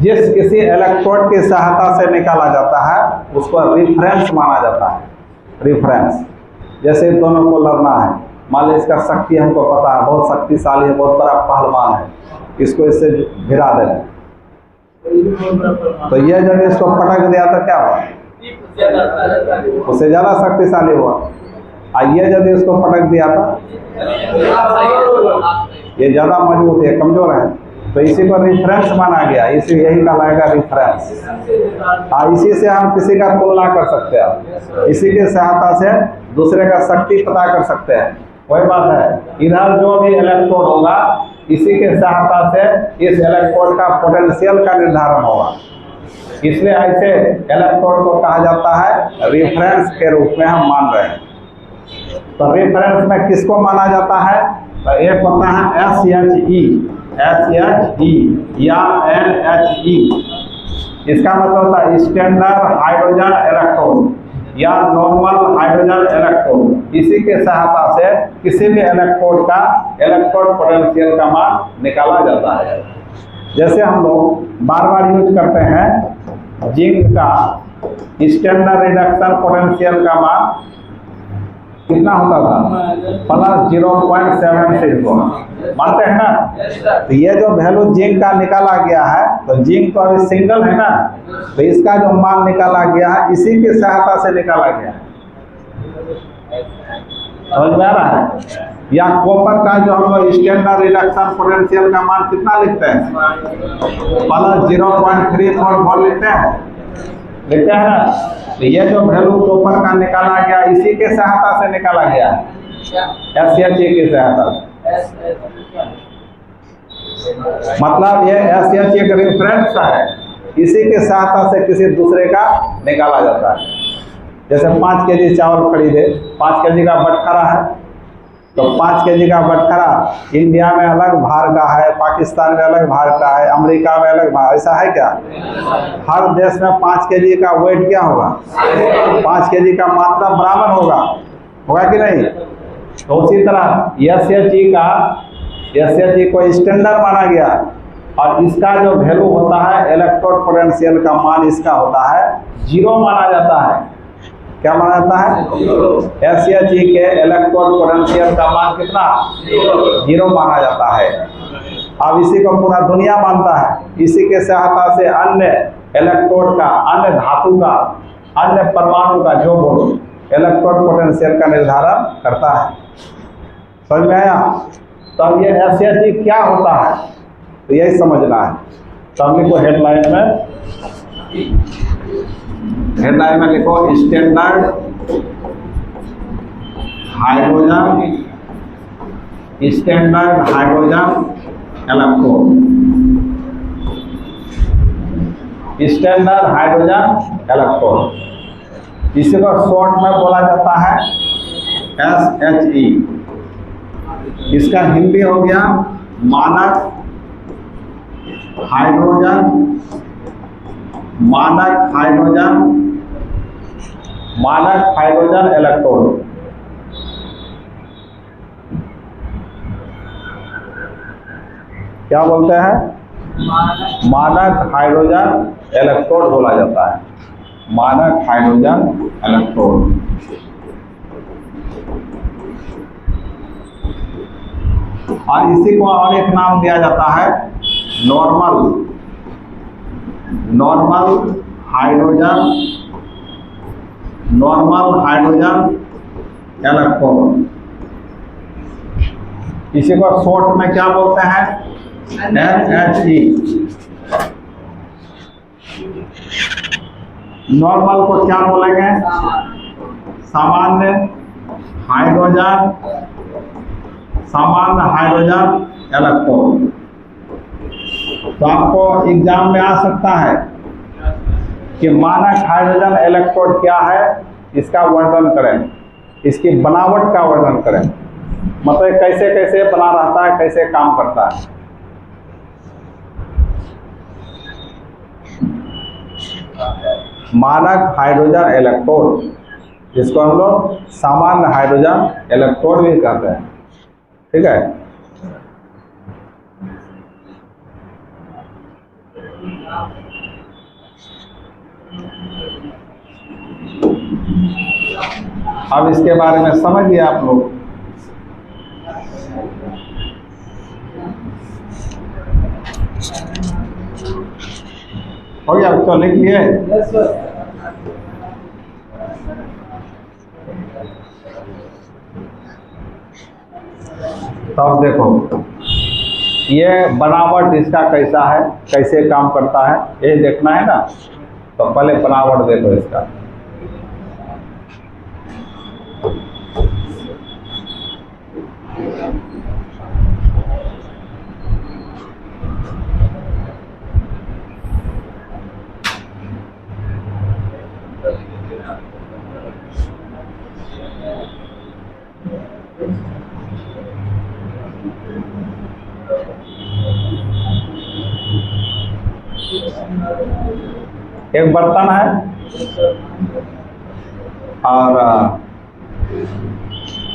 जिस किसी इलेक्ट्रोड की सहायता से निकाला जाता है उसको रिफरेंस माना जाता है। रिफरेंस, जैसे दोनों को लड़ना है, मान लीजिए इसका शक्ति हमको पता है, बहुत शक्तिशाली है, बहुत बड़ा पहलवान है, इसको इससे भिड़ा दें, तो ये जब इसको पटक दिया तो क्या हुआ? उससे ज़्यादा शक्तिशाली हुआ। आइए यदि इसको पटक दिया था, ये ज़्यादा मजबूत है, कमज़ोर है, तो इसी को रिफरेंस माना गया, इसी यही कहलाएगा रिफरेंस। इसी से हम किसी का तुलना कर सकते हैं, इसी की सहायता से दूसरे का शक्ति पता कर सकते हैं। वही बात है, इधर जो भी इलेक्ट्रोड होगा इसी के सहायता से इस इलेक्ट्रोड का पोटेंशियल का निर्धारण होगा। इसलिए ऐसे इलेक्ट्रोड को कहा जाता है रिफरेंस के रूप में हम मान रहे हैं। तो रेफरेंस में किसको माना जाता है? तो एक होता है SHE या NHE। इसका मतलब होता है स्टैंडर्ड हाइड्रोजन इलेक्ट्रोड या नॉर्मल हाइड्रोजन इलेक्ट्रोड। इसी के सहायता से किसी भी इलेक्ट्रोड का इलेक्ट्रोड पोटेंशियल का मान निकाला जाता है। जैसे हम लोग बार बार यूज करते हैं जिंक का स्टैंडर्ड रिडक्शन पोटेंशियल का मान कितना होता था? +0.76 मानते हैं ना। तो ये जो वैल्यू जिंक का निकाला गया है, तो जिंक तो अभी सिंगल है ना, तो इसका जो मान निकाला गया है इसी की सहायता से निकाला गया है। समझ में आ रहा है? या कॉपर का जो हम लोग स्टैंडर्ड रिडक्शन पोटेंशियल का मान कितना लिखते हैं, प्लस 0.34 वोल्ट लिखते हैं ना। तो ये जो वैल्यू कॉपर का निकाला गया इसी के सहायता से निकाला गया SHE की सहायता से। मतलब ये SHE एक रेफरेंस है, इसी के सहायता से किसी दूसरे का निकाला जाता है। जैसे 5 केजी चावल खरीदे, 5 केजी का बटखरा है, तो 5 केजी का बटखरा इंडिया में अलग भार का है, पाकिस्तान में अलग भार का है, अमेरिका में अलग भार, ऐसा है क्या? हर देश में 5 केजी का वेट क्या होगा, 5 केजी का मात्रा बराबर होगा कि नहीं? तो उसी तरह SHE को स्टैंडर्ड माना गया और इसका जो वैल्यू होता है इलेक्ट्रोड पोटेंशियल का मान इसका होता है 0 माना जाता है। क्या माना जाता है? SHE के इलेक्ट्रोड पोटेंशियल का मान कितना? 0 माना जाता है। अब इसी को पूरा दुनिया मानता है, इसी के सहायता से अन्य इलेक्ट्रोड का, अन्य धातु का, अन्य परमाणु का जो बोलो इलेक्ट्रोड पोटेंशियल का निर्धारण करता है। समझ में आया? तो अब ये SHE क्या होता है तो यही समझना है। तो हम लिखो हेडलाइन में लिखो standard hydrogen electrode, standard hydrogen electrode. इसी को शॉर्ट में बोला जाता है SHE। इसका हिंदी हो गया मानक हाइड्रोजन इलेक्ट्रोड। क्या बोलते हैं? मानक हाइड्रोजन इलेक्ट्रोड बोला जाता है, मानक हाइड्रोजन इलेक्ट्रोड। और इसी को और एक नाम दिया जाता है नॉर्मल हाइड्रोजन इलेक्ट्रोड। इसी को शॉर्ट में क्या बोलते हैं? NHE। नॉर्मल को क्या बोलेंगे? सामान्य हाइड्रोजन इलेक्ट्रोड। तो आपको एग्जाम में आ सकता है कि मानक हाइड्रोजन इलेक्ट्रोड क्या है, इसका वर्णन करें, इसकी बनावट का वर्णन करें, मतलब कैसे कैसे बना रहता है, कैसे काम करता है। मानक हाइड्रोजन इलेक्ट्रोड, जिसको हम लोग सामान्य हाइड्रोजन इलेक्ट्रोड भी कहते हैं। ठीक है? अब इसके बारे में समझिए आप लोग। हो गया? तो लिख लिए? तब देखो ये बनावट इसका कैसा है, कैसे काम करता है, ये देखना है ना। तो पहले बनावट देखो इसका। एक बर्तन है और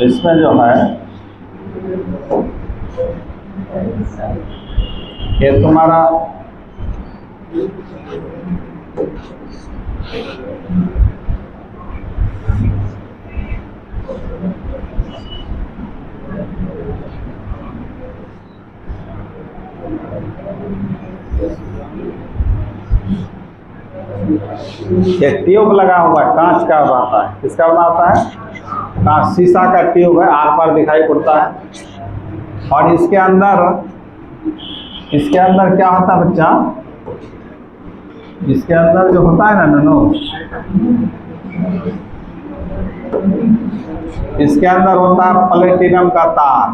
इसमें जो है ये तुम्हारा ये ट्यूब लगा हुआ कांच का रहता है, किसका बनाता है? का शीशा का ट्यूब है, आर पार दिखाई पड़ता है। और इसके अंदर क्या होता है बच्चा, इसके अंदर जो होता है ना ननो, इसके अंदर होता है प्लेटिनम का तार।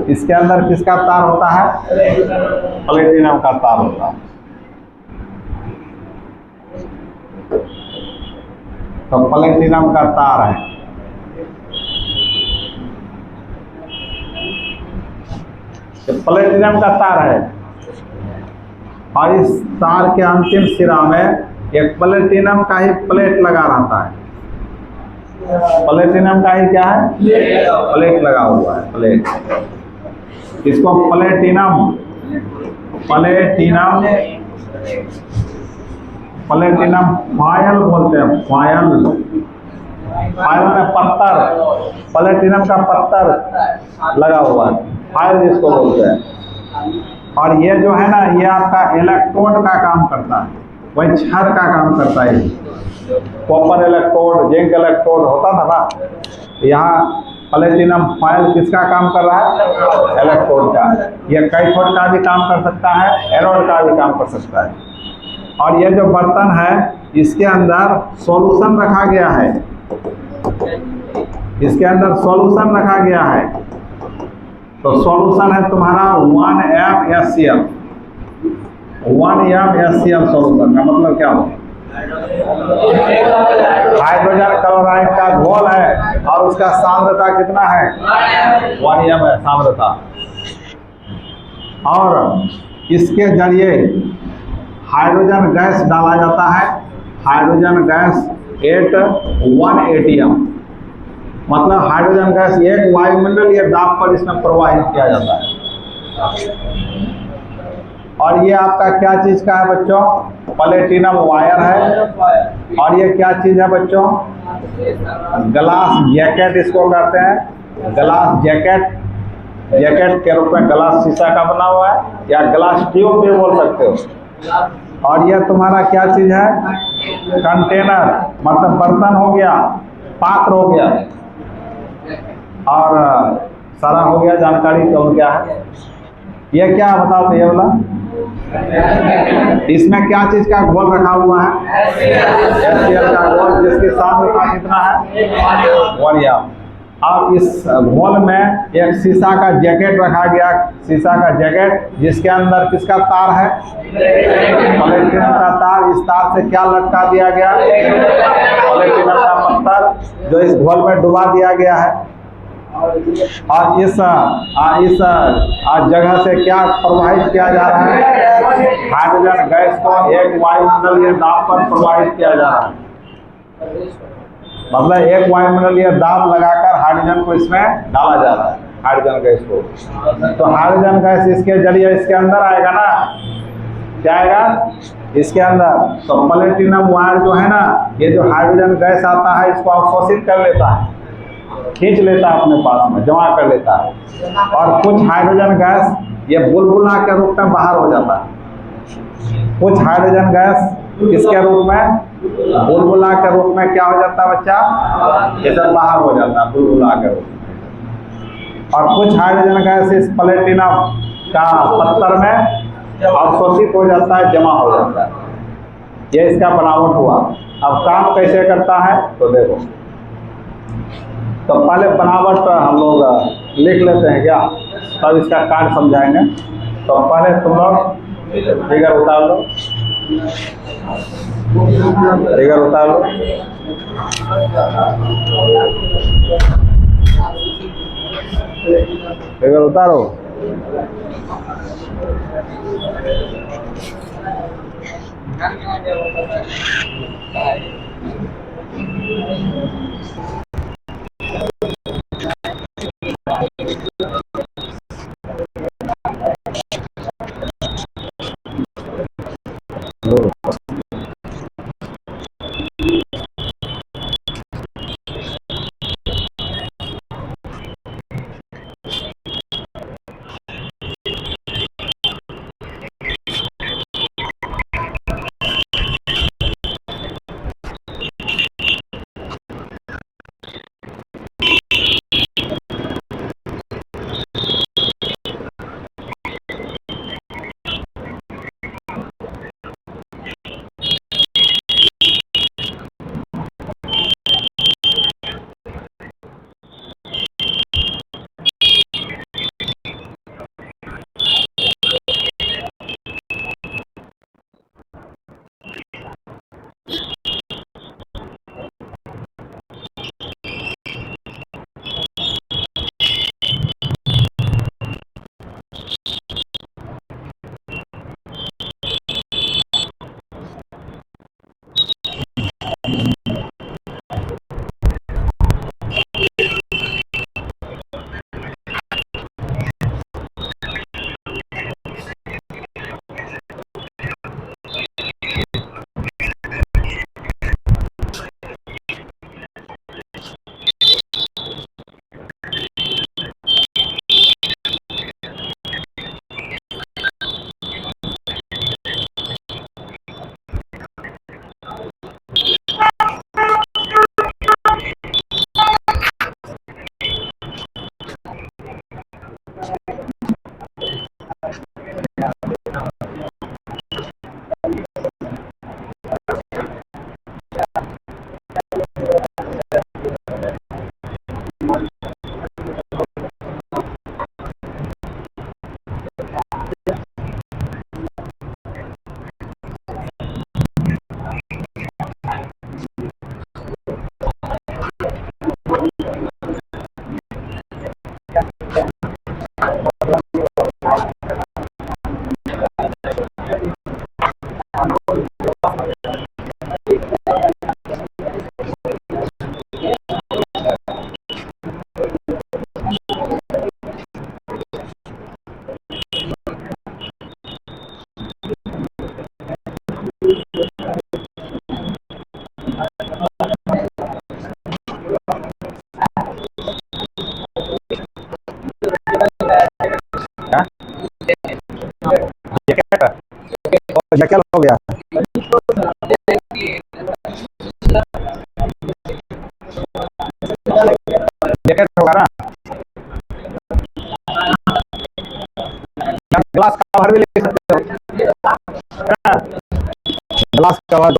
इसके अंदर किसका तार होता है? प्लेटिनम का तार होता है। तो प्लेटिनम का तार है। तो प्लेटिनम का तार है और इस तार के अंतिम सिरा में एक प्लेटिनम का ही प्लेट लगा रहता है। प्लेटिनम का ही क्या है? प्लेट लगा हुआ है, प्लेट। इसको प्लेटिनम फॉयल बोलते हैं। फॉयल में पत्थर, प्लेटिनम का पत्थर लगा हुआ है, फॉयल जिसको बोलते हैं। और ये जो है ना, ये आपका इलेक्ट्रोड का काम करता है, वही छड़ का काम करता है। कॉपर इलेक्ट्रोड, जिंक इलेक्ट्रोड होता था ना, यहाँ प्लेटिनम फॉयल किसका काम कर रहा है? इलेक्ट्रोड का। ये कैथोड का भी काम कर सकता है, एनोड का भी काम कर सकता है। और ये जो बर्तन है, इसके अंदर सॉल्यूशन रखा गया है, इसके अंदर सॉल्यूशन रखा गया है। तो सॉल्यूशन है तुम्हारा 1MnCl। 1MnCl सॉल्यूशन का मतलब क्या होगा? हाइड्रोजन क्लोराइड का घोल है और उसका सांद्रता कितना है? 1m है सांद्रता। और इसके जरिए हाइड्रोजन गैस डाला जाता है। हाइड्रोजन गैस 1 ATM, मतलब हाइड्रोजन गैस एक वायुमंडलीय दाब पर इसमें प्रवाहित किया जाता है। और ये आपका क्या चीज का है बच्चों? प्लेटिनम वायर है। और ये क्या चीज है बच्चों? ग्लास जैकेट इसको कहते हैं। ग्लास जैकेट के रूप में ग्लास शीशा का बना हुआ है, या ग्लास ट्यूब भी बोल सकते हो। और ये तुम्हारा क्या चीज है? कंटेनर, मतलब बर्तन हो गया, पात्र हो गया, और सारा हो गया जानकारी। तो क्या है ये? क्या बताओ तो ये वाला, इसमें क्या चीज का घोल रखा हुआ है? HCl का घोल, जिसकी सांद्रता कितना है? 1m। अब इस घोल में एक शीशा का जैकेट रखा गया, शीशा का जैकेट, जिसके अंदर किसका तार है? प्लेटिनम का तार। इस तार से क्या लटका दिया गया? प्लेटिनम का पत्थर, जो इस घोल में डुबा दिया गया है। और इस जगह से क्या प्रवाहित किया जा रहा है? हाइड्रोजन गैस को एक वायुमंडलीय दाब पर प्रवाहित किया जा रहा है। मतलब एक वायुमंडलीय दाब लगाकर हाइड्रोजन को इसमें डाला जा रहा है, हाइड्रोजन गैस को। तो हाइड्रोजन गैस इसके जरिए इसके अंदर आएगा ना, क्या आएगा इसके अंदर? तो प्लेटिनम वायर जो है ना, ये जो हाइड्रोजन गैस आता है, इसको अवशोषित कर लेता है, खींच लेता है अपने पास में, जमा कर लेता है। और कुछ हाइड्रोजन गैस ये बुलबुला के रूप में बाहर हो जाता है। कुछ हाइड्रोजन गैस किसके रूप में? बुलबुला के रूप में क्या हो जाता है बच्चा? ये सब बाहर हो जाता है बुलबुला के रूप में। और कुछ हाइड्रोजन गैस इस प्लेटिनम का पत्थर में अवशोषित हो जाता है, जमा हो जाता है। ये इसका बनावट हुआ। अब काम कैसे करता है तो देखो। तो पहले बनावट हम लोग लिख लेते हैं क्या, तब इसका कार्ड समझाएंगे। तो पहले तुम लोग फिगर उतार लो, फिगर उतार लो। फिगर उतारो। क्या हो गया? जैकेट होगा ना, ग्लास कवर भी ले सकते हो, ग्लास कवर